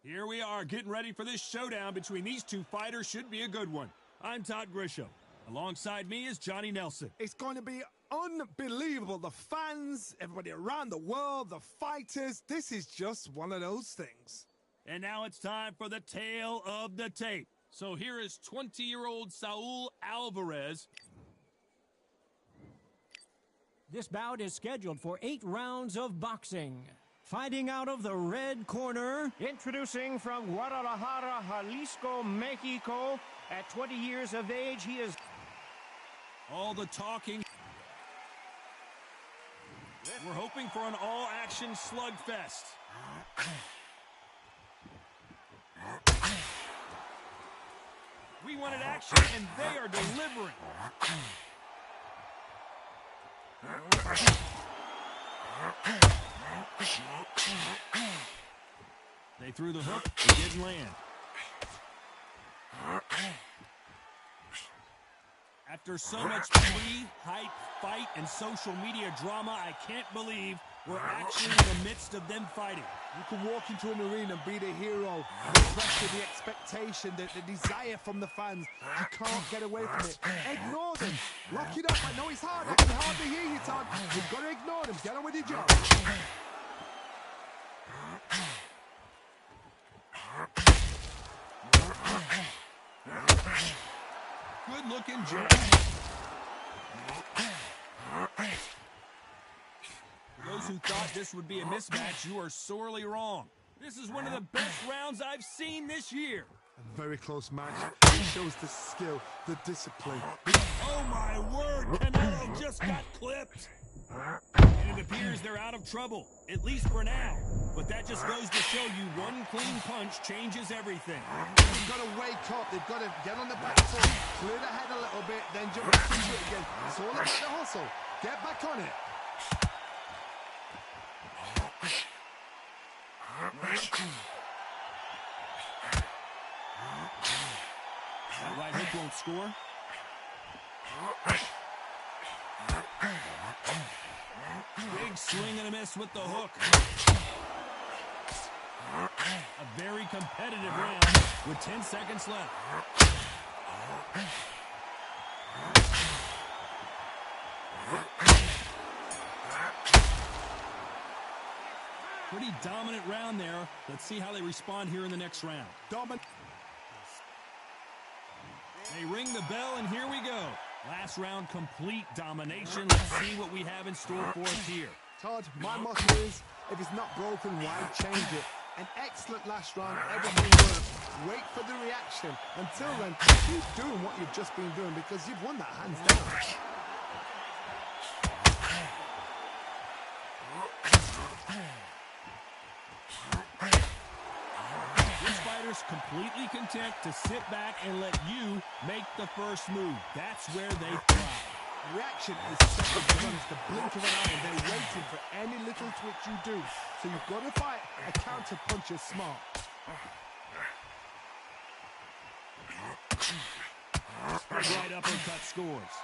Here we are, getting ready for this showdown between these two fighters. Should be a good one. I'm Todd Grisham. Alongside me is Johnny Nelson. It's going to be unbelievable. The fans, everybody around the world, the fighters. This is just one of those things. And now it's time for the tale of the tape. So here is 20-year-old Saul Alvarez. This bout is scheduled for 8 rounds of boxing. Fighting out of the red corner, introducing from Guadalajara, Jalisco, Mexico. At 20 years of age, he is... All the talking. We're hoping for an all-action slugfest. We wanted action, and they are delivering. They threw the hook, it didn't land. After so much pre-hype fight and social media drama, I can't believe we're actually in the midst of them fighting. You can walk into an arena and be the hero, the pressure, the expectation, the desire from the fans. You can't get away from it. Ignore them. Lock it up. I know it's hard. I can hardly hear you, Todd. You've got to ignore them. Get on with your job. Good looking jab. For those who thought this would be a mismatch, you are sorely wrong. This is one of the best rounds I've seen this year. A very close match. It shows the skill, the discipline. Oh my word, Canelo just got clipped. And it appears they're out of trouble, at least for now. But that just goes to show you one clean punch changes everything. They've got to wake up. They've got to get on the back foot, clear the head a little bit, then jump back into it again. It's all about the hustle. Get back on it. That right hook won't score. Big swing and a miss with the hook. A very competitive round with 10 seconds left. Pretty dominant round there. Let's see how they respond here in the next round. They ring the bell, and here we go. Last round, complete domination. Let's see what we have in store for us here. Todd, my motto is, if it's not broken, why change it? An excellent last round, everything worked. Wait for the reaction. Until then, keep doing what you've just been doing because you've won that hands down. Completely content to sit back and let you make the first move. That's where they thrive. Reaction is second to none. It's the blink of an eye, and they're waiting for any little twitch you do. So you've got to fight a counter puncher smart. Right uppercut scores.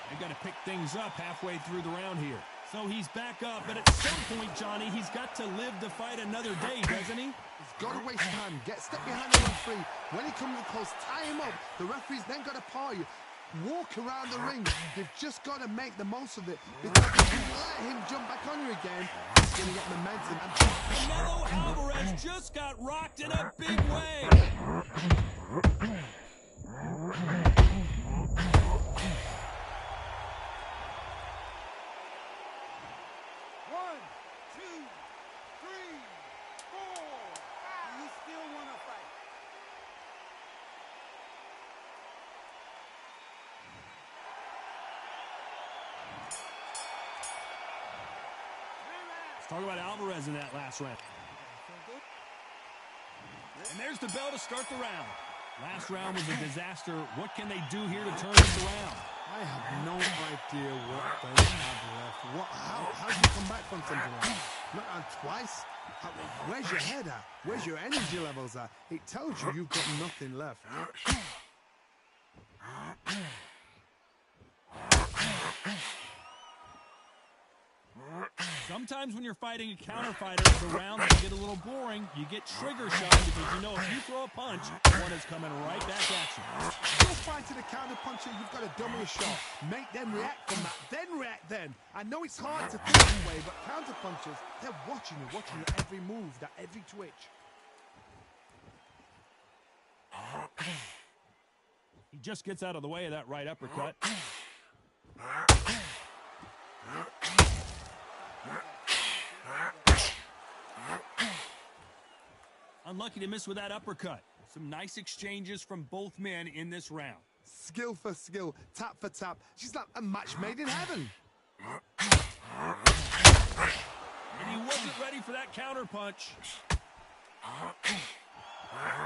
They got to pick things up halfway through the round here. So he's back up, but at some point, Johnny, he's got to live to fight another day, doesn't he? He's got to waste time. Get step behind the referee. When he comes close, tie him up. The referee's then got to party. Walk around the ring. You've just got to make the most of it. Because if you let him jump back on you again, he's going to get momentum. And Canelo Alvarez just got rocked in a big way. One, two, three, four. You still want to fight? Let's talk about Alvarez in that last round. And there's the bell to start the round. Last round was a disaster. What can they do here to turn this around? I have no idea what they have left. How do you come back from something like that? Not on twice? Where's your head at? Where's your energy levels at? It tells you you've got nothing left. Sometimes when you're fighting a counter fighter, the rounds get a little boring. You get trigger shots because you know if you throw a punch, one is coming right back at you. You're fighting a counter puncher, you've got to dummy a shot. Make them react from that, then react then. I know it's hard to think this way, but counter punchers, they're watching your every move, that every twitch. He just gets out of the way of that right uppercut. Unlucky to miss with that uppercut. Some nice exchanges from both men in this round. Skill for skill, tap for tap. She's like a match made in heaven. And he wasn't ready for that counter punch.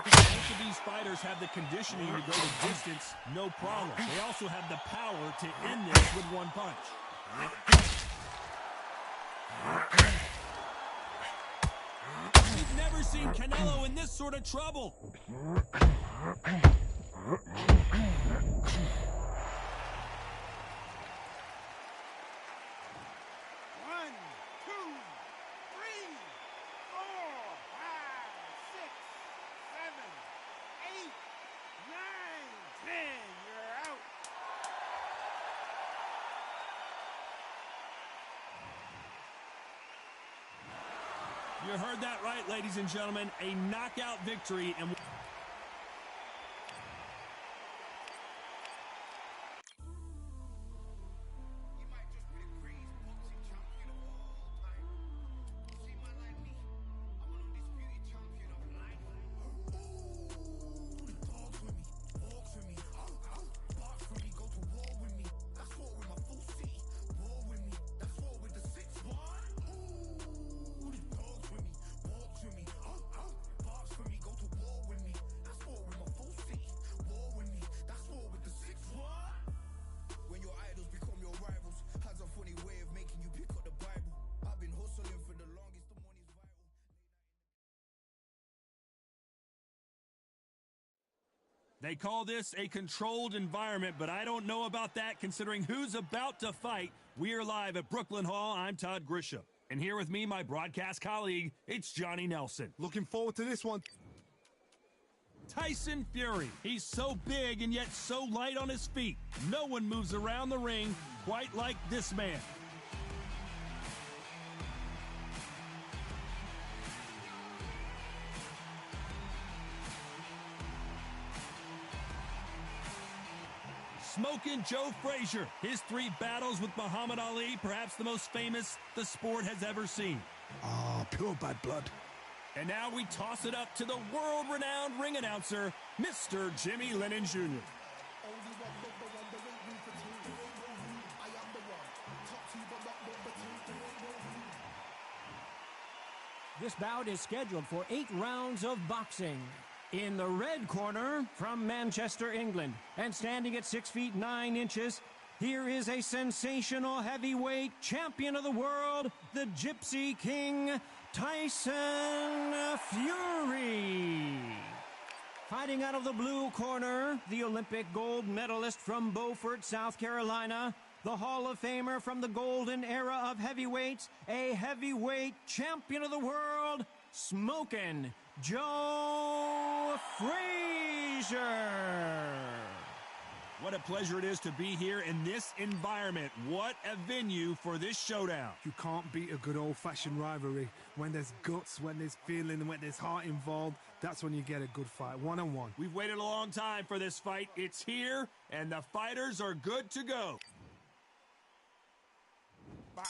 Both of these fighters have the conditioning to go the distance, no problem. They also have the power to end this with one punch. We've never seen Canelo in this sort of trouble. 1, 2, 3, 4, 5, 6, 7, 8, 9, 10. You're out. You heard that right, ladies and gentlemen. A knockout victory. And they call this a controlled environment, but I don't know about that considering who's about to fight. We are live at Brooklyn Hall. I'm Todd Grisham. And here with me, my broadcast colleague, it's Johnny Nelson. Looking forward to this one. Tyson Fury. He's so big and yet so light on his feet. No one moves around the ring quite like this man. Smoking Joe Frazier. His 3 battles with Muhammad Ali, perhaps the most famous the sport has ever seen. Oh, pure bad blood. And now we toss it up to the world-renowned ring announcer, Mr. Jimmy Lennon Jr. This bout is scheduled for 8 rounds of boxing. In the red corner, from Manchester, England, and standing at 6 feet 9 inches, here is a sensational heavyweight champion of the world, the Gypsy King, Tyson Fury. Fighting out of the blue corner, the Olympic gold medalist from Beaufort, South Carolina, the Hall of Famer from the golden era of heavyweights, a heavyweight champion of the world, Smokin' Joe Frazier. What a pleasure it is to be here in this environment. What a venue for this showdown. You can't beat a good old-fashioned rivalry. When there's guts, when there's feeling, when there's heart involved, that's when you get a good fight, one-on-one. We've waited a long time for this fight. It's here, and the fighters are good to go.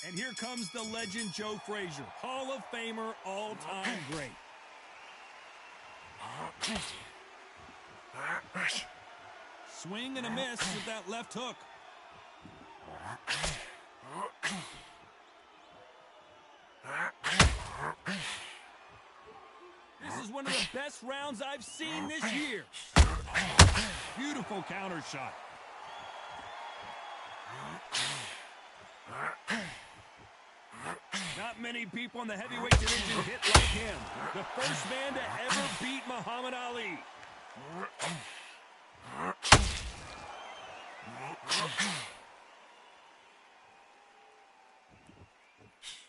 And here comes the legend Joe Frazier, Hall of Famer, all-time great. Swing and a miss with that left hook. This is one of the best rounds I've seen this year. Beautiful counter shot. Not many people in the heavyweight division hit like him. The first man to ever beat Muhammad Ali.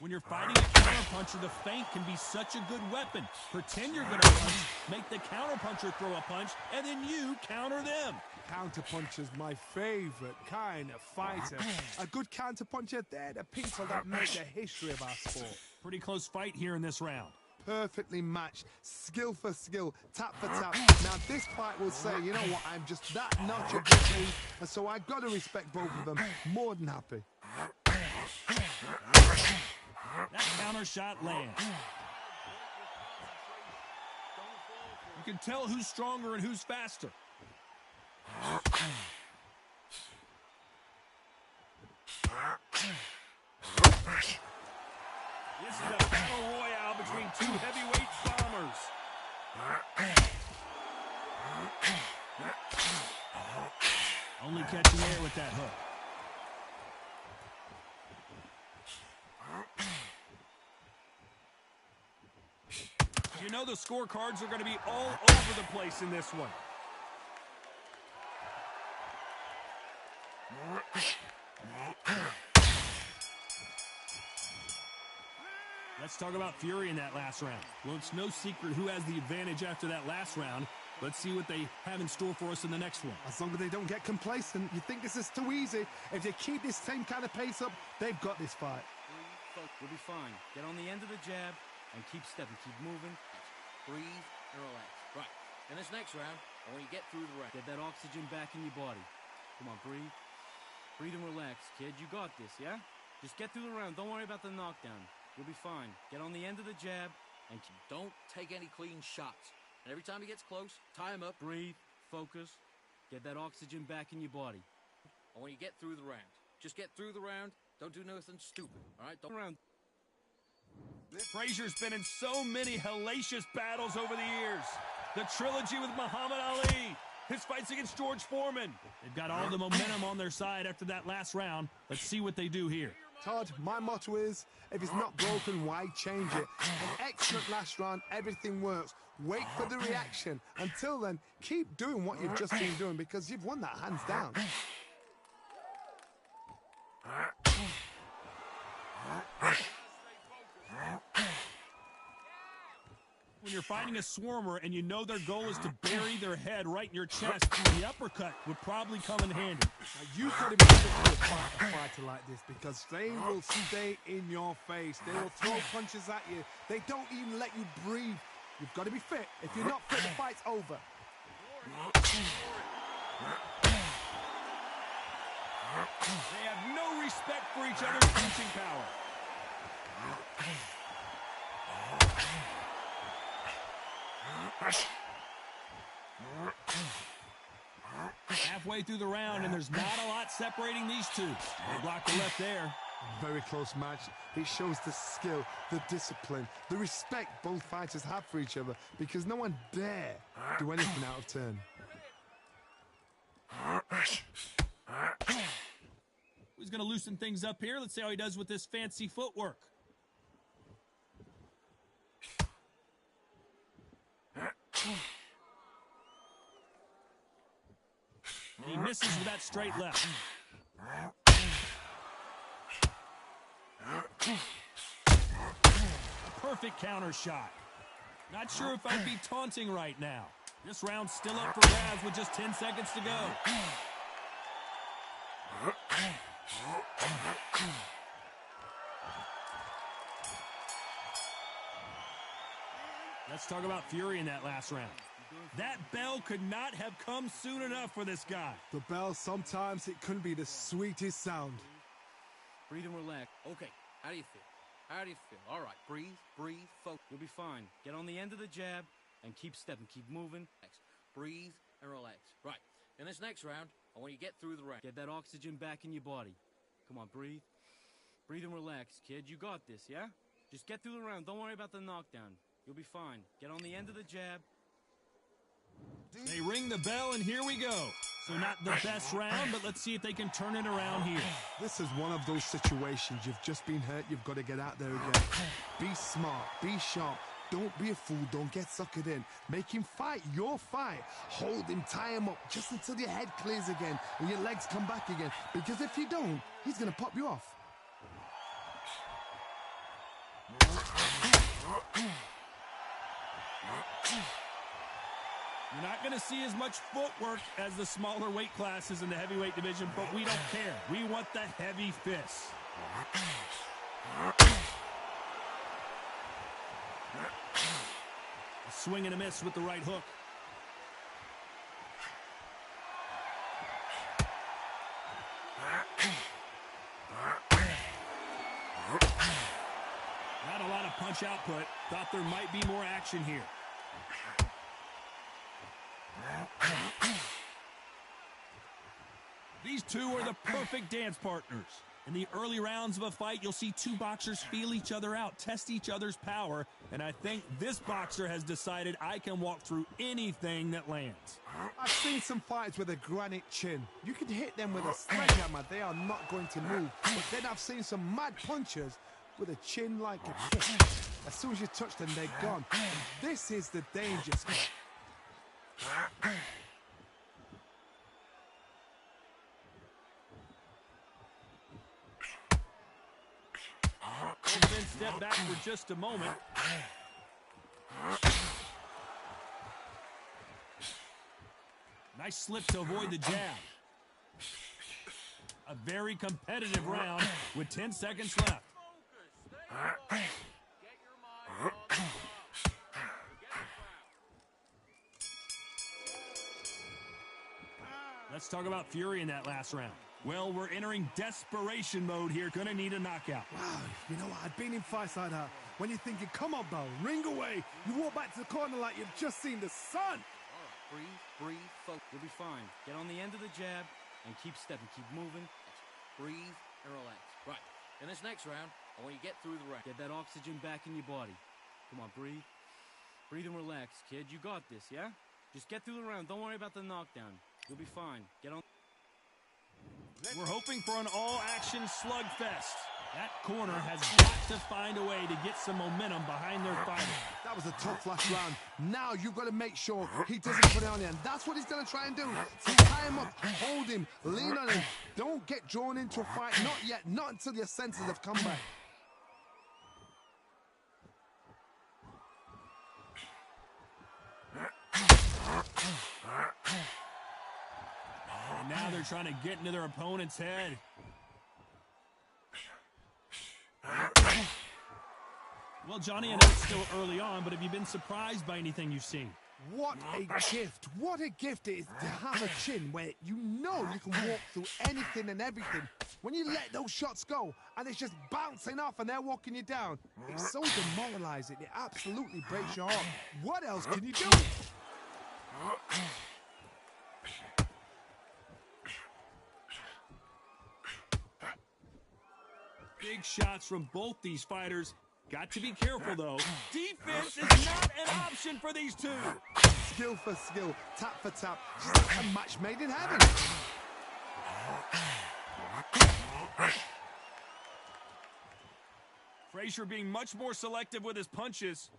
When you're fighting a counterpuncher, the feint can be such a good weapon. Pretend you're going to punch, make the counterpuncher throw a punch, and then you counter them. Counterpuncher's my favorite kind of fighter. A good counterpuncher, they're the people that make the history of our sport. Pretty close fight here in this round. Perfectly matched, skill for skill, tap for tap. Now this fight will say, you know what, I'm just that notch above me, and so I've got to respect both of them. More than happy. That counter shot lands. You can tell who's stronger and who's faster. This is a battle royale between two heavyweight bombers. Only catching air with that hook. You know the scorecards are going to be all over the place in this one. Let's talk about fury in that last round. Well, it's no secret who has the advantage after that last round. Let's see what they have in store for us in the next one. As long as they don't get complacent, you think this is too easy. If they keep this same kind of pace up, they've got this fight. We'll be fine. Get on the end of the jab and keep stepping, keep moving. Breathe and relax. Right. In this next round, I want you to get through the round. Get that oxygen back in your body. Come on, breathe. Breathe and relax, kid. You got this, yeah? Just get through the round. Don't worry about the knockdown. You'll be fine. Get on the end of the jab and don't take any clean shots. And every time he gets close, tie him up. Breathe, focus, get that oxygen back in your body. I want you to get through the round. Just get through the round. Don't do nothing stupid, all right? Don't round. Frazier's been in so many hellacious battles over the years. The trilogy with Muhammad Ali, his fights against George Foreman. They've got all the momentum on their side after that last round. Let's see what they do here. Todd, my motto is, if it's not broken, why change it? An excellent last round, everything works. Wait for the reaction. Until then, keep doing what you've just been doing because you've won that hands down. When you're fighting a swarmer and you know their goal is to bury their head right in your chest, the uppercut would probably come in handy. Now, you've got to be fit to fight a fighter like this because they will stay in your face. They will throw punches at you. They don't even let you breathe. You've got to be fit. If you're not fit, the fight's over. They have no respect for each other's punching power. Halfway through the round, and there's not a lot separating these two. They blocked the left there. Very close match. It shows the skill, the discipline, the respect both fighters have for each other because no one dare do anything out of turn. He's going to loosen things up here. Let's see how he does with this fancy footwork. He misses with that straight left. A perfect counter shot. Not sure if I'd be taunting right now. This round's still up for grabs with just 10 seconds to go. Let's talk about fury in that last round. That bell could not have come soon enough for this guy. The bell, sometimes it can be the sweetest sound. Breathe and relax. Okay, how do you feel? How do you feel? All right, breathe, focus. You'll be fine. Get on the end of the jab and keep stepping, keep moving. Breathe and relax. Right, in this next round, I want you to get through the round. Get that oxygen back in your body. Come on, breathe. Breathe and relax, kid. You got this, yeah? Just get through the round. Don't worry about the knockdown. You'll be fine. Get on the end of the jab. They ring the bell, and here we go. So not the best round, but let's see if they can turn it around here. This is one of those situations. You've just been hurt. You've got to get out there again. Be smart. Be sharp. Don't be a fool. Don't get suckered in. Make him fight your fight. Hold him. Tie him up just until your head clears again and your legs come back again. Because if you don't, he's going to pop you off. You're not going to see as much footwork as the smaller weight classes in the heavyweight division, but we don't care. We want the heavy fists. A swing and a miss with the right hook. Not a lot of punch output. Thought there might be more action here. These two are the perfect dance partners. In the early rounds of a fight, you'll see two boxers feel each other out, test each other's power, and I think this boxer has decided I can walk through anything that lands. I've seen some fights with a granite chin. You can hit them with a sledgehammer, they are not going to move. But then I've seen some mad punchers with a chin like a kick. As soon as you touch them, they're gone. And this is the danger spot. Then step back for just a moment. Nice slip to avoid the jab. A very competitive round with 10 seconds left. Let's talk about fury in that last round. Well, we're entering desperation mode here. Gonna need a knockout. Wow, you know what? I've been in fights like that. When you're thinking, come on, Bell, ring away. You walk back to the corner like you've just seen the sun. All right, breathe, focus. You'll be fine. Get on the end of the jab and keep stepping, keep moving. Breathe and relax. Right, in this next round, I want you to get through the round. Get that oxygen back in your body. Come on, breathe. Breathe and relax, kid. You got this, yeah? Just get through the round. Don't worry about the knockdown. You'll be fine. Get on. We're hoping for an all-action slugfest. That corner has got to find a way to get some momentum behind their fighter. That was a tough last round. Now you've got to make sure he doesn't put it on you. And that's what he's going to try and do. So tie him up, hold him, lean on him. Don't get drawn into a fight. Not yet. Not until your senses have come back. And now they're trying to get into their opponent's head. Well, Johnny, I know it's still early on, but have you been surprised by anything you've seen? What a gift. What a gift it is to have a chin where you know you can walk through anything and everything. When you let those shots go and it's just bouncing off and they're walking you down, it's so demoralizing. It absolutely breaks your heart. What else can you do? Big shots from both these fighters. Got to be careful, though. Defense is not an option for these two. Skill for skill, tap for tap. Just like a match made in heaven. Frazier being much more selective with his punches.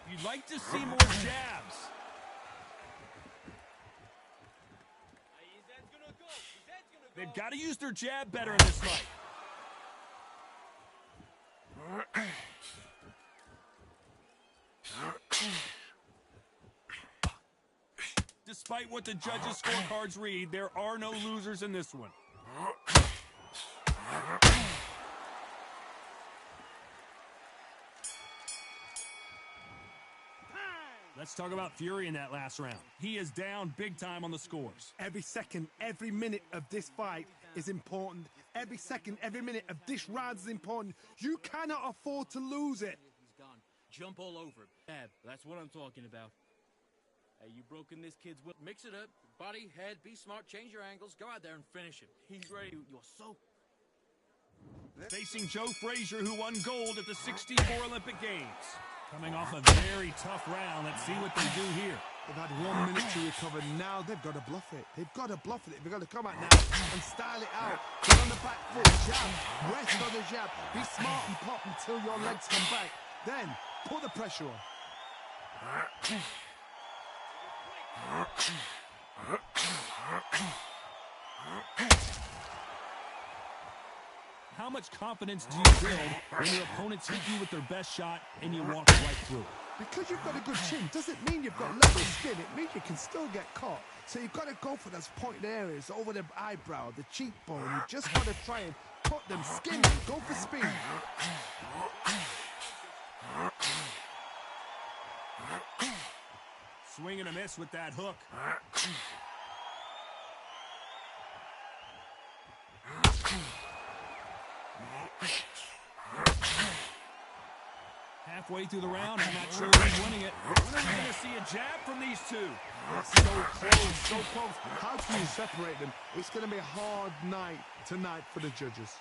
You'd like to see more jabs. They've got to use their jab better in this fight. Despite what the judges' scorecards read, there are no losers in this one. Let's talk about Fury in that last round. He is down big time on the scores. Every second, every minute of this fight is important. Every second, every minute of this round is important. You cannot afford to lose it. He's gone. Jump all over him. Jab. That's what I'm talking about. Hey, you broken this kid's will. Mix it up. Body, head, be smart, change your angles. Go out there and finish him. He's ready. You're so... Facing Joe Frazier, who won gold at the '64 Olympic Games. Coming off a very tough round. Let's see what they do here. They've had 1 minute to recover. Now they've got to bluff it. They've got to bluff it. They've got to come out now and style it out. Get on the back foot, jab, rest on the jab. Be smart and pop until your legs come back. Then put the pressure on. How much confidence do you build when your opponents hit you with their best shot and you walk right through it? Because you've got a good chin doesn't mean you've got level skin. It means you can still get caught. So you've got to go for those pointed areas over the eyebrow, the cheekbone. You just got to try and put them, skin them, go for speed. Swing and a miss with that hook. Halfway through the round, I'm not sure who's winning it. When are we going to see a jab from these two? So close, so close. How can you separate them? It's going to be a hard night tonight for the judges.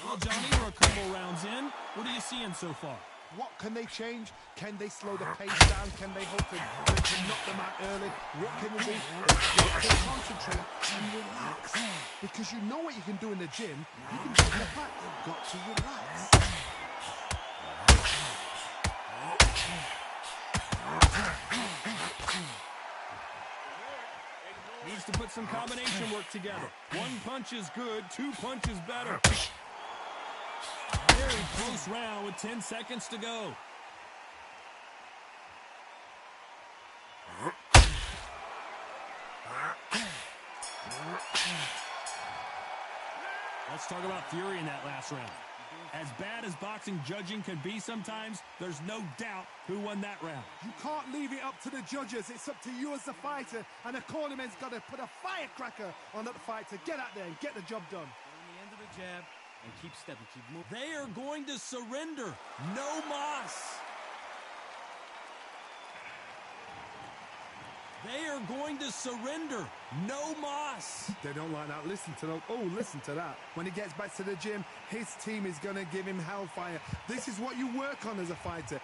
Well, Johnny, we're a couple rounds in. What are you seeing so far? What can they change? Can they slow the pace down? Can they hope to knock them out early? What can they do? They've got to concentrate and relax. Because you know what you can do in the gym. You can do it in the back. You've got to relax. Needs to put some combination work together. One punch is good, two punches better. Very close round with 10 seconds to go. Let's talk about Fury in that last round. As bad as boxing judging can be sometimes, there's no doubt who won that round. You can't leave it up to the judges. It's up to you as the fighter. And the cornerman's got to put a firecracker on that fight to get out there and get the job done. On the end of the jab, and keep stepping, keep moving. They are going to surrender. No mas. They are going to surrender. No mas. They don't like that. Listen to that. Oh, listen to that. When he gets back to the gym, his team is going to give him hellfire. This is what you work on as a fighter.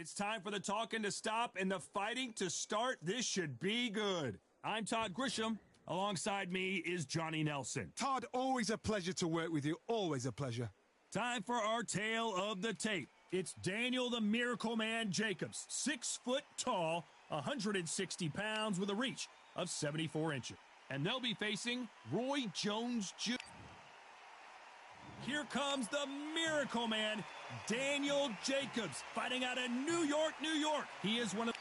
It's time for the talking to stop and the fighting to start. This should be good. I'm Todd Grisham. Alongside me is Johnny Nelson. Todd, always a pleasure to work with you. Always a pleasure. Time for our tale of the tape. It's Daniel the Miracle Man Jacobs, 6 foot tall, 160 pounds with a reach of 74 inches. And they'll be facing Roy Jones Jr. Here comes the Miracle Man, Daniel Jacobs, fighting out of New York, New York. He is one of...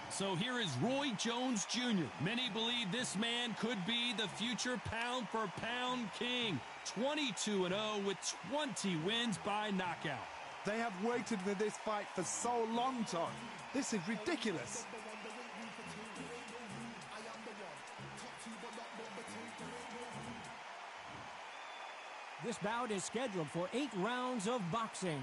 So here is Roy Jones Jr. Many believe this man could be the future pound-for-pound king. 22-0 with 20 wins by knockout. They have waited for this fight for so long, Todd. This is ridiculous. This bout is scheduled for 8 rounds of boxing.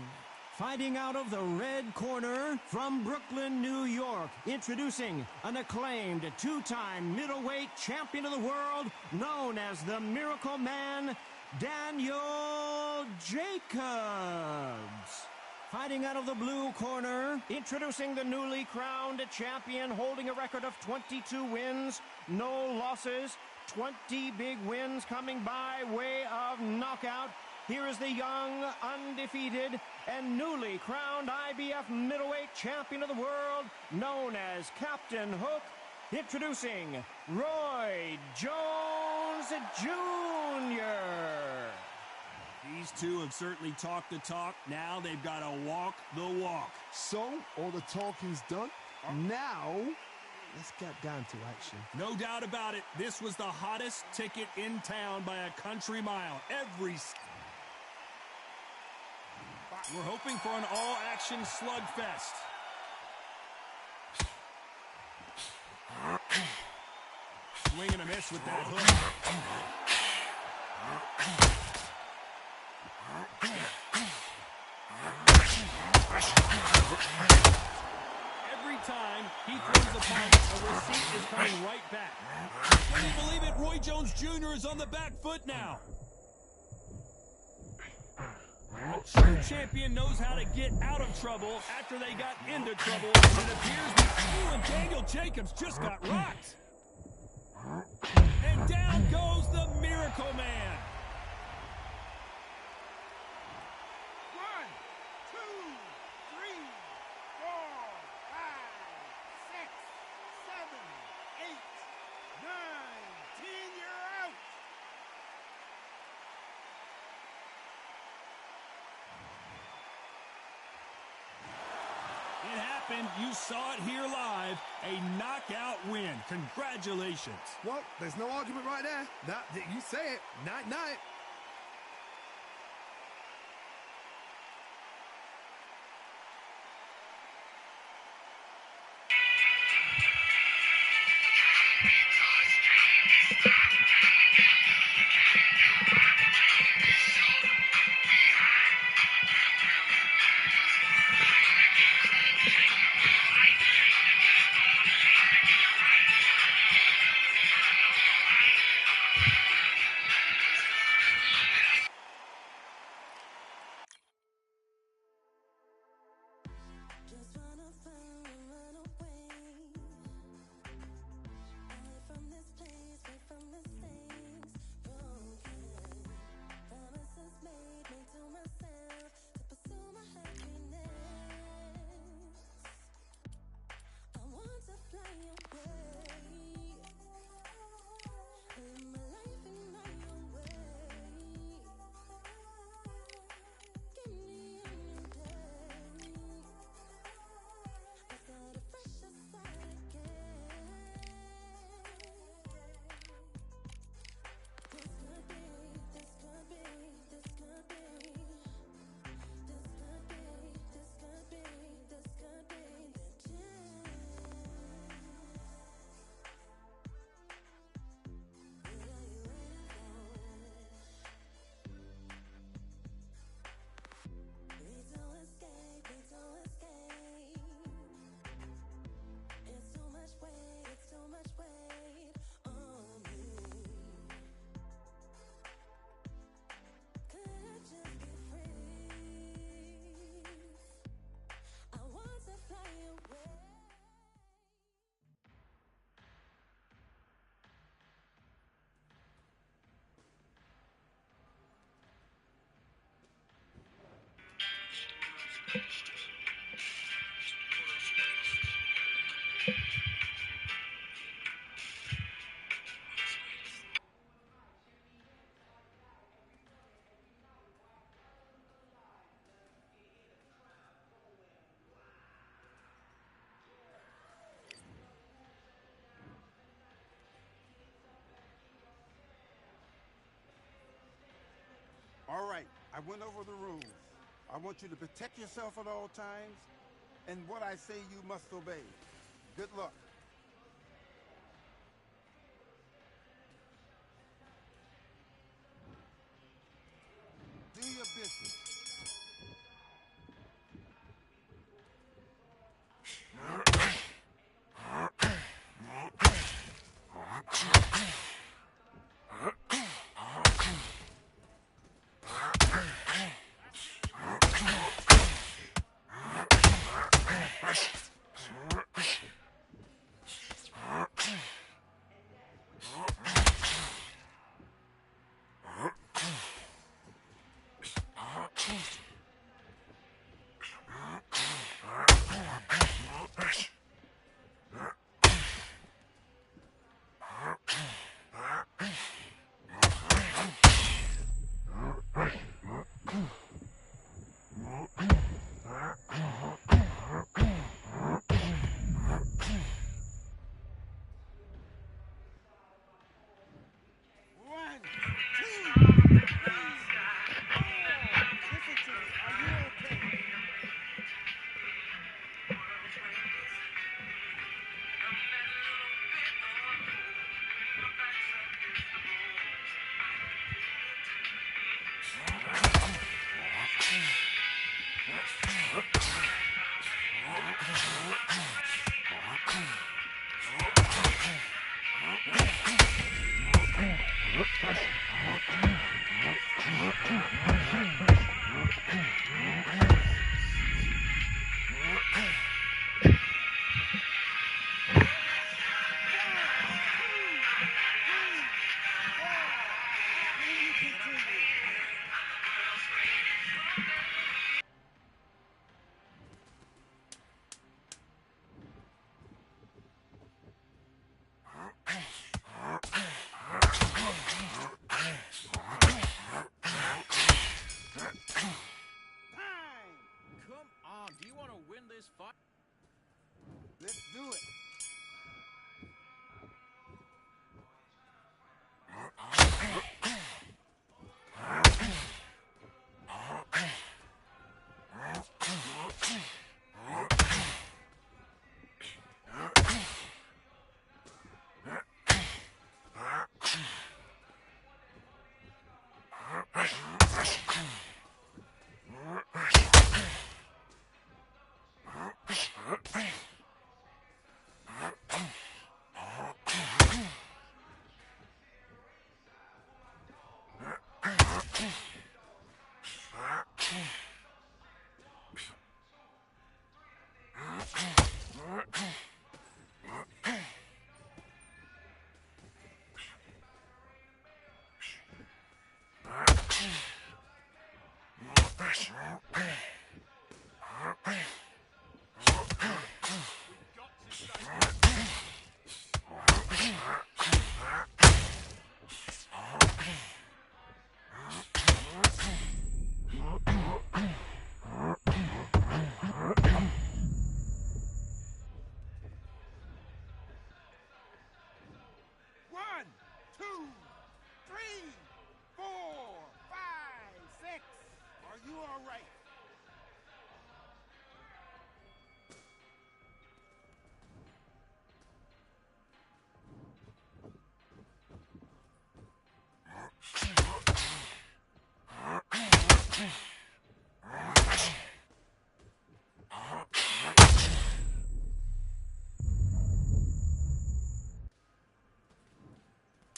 Fighting out of the red corner from Brooklyn, New York, introducing an acclaimed 2-time middleweight champion of the world known as the Miracle Man, Daniel Jacobs. Fighting out of the blue corner, introducing the newly crowned champion holding a record of 22 wins, no losses, 20 big wins coming by way of knockout. Here is the young, undefeated, and newly crowned IBF middleweight champion of the world, known as Captain Hook, introducing Roy Jones Jr. These two have certainly talked the talk. Now they've got to walk the walk. So, all the talking's done. Now, let's get down to action. No doubt about it, this was the hottest ticket in town by a country mile. We're hoping for an all-action slugfest. Swing and a miss with that hook. Every time he throws a punch, a receipt is coming right back. Can you believe it? Roy Jones Jr. is on the back foot now. A true champion knows how to get out of trouble after they got into trouble. And it appears that you and Daniel Jacobs just got rocked. And down goes the Miracle Man. 1, 2, 3, 4, 5, 6, 7, 8, 9, 10, you're out. It happened. You saw it here live. A knockout win. Congratulations. Well, there's no argument right there. You say it. Night-night. Just wanna find and run away. Away from this place, away from mistakes. Broken promises made to myself to pursue my happiness. I want to fly away. Live my life in my own way. Give me a new day. All right, I went over the rules. I want you to protect yourself at all times, and what I say you must obey. Good luck. Do your business. One, two, three, four. Listen to me. Are you okay? Come on, do you want to win this fight? Let's do it. One, two, three, four, five, six. Are you all right?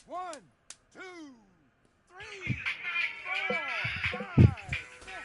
One, two, three, four, five, six.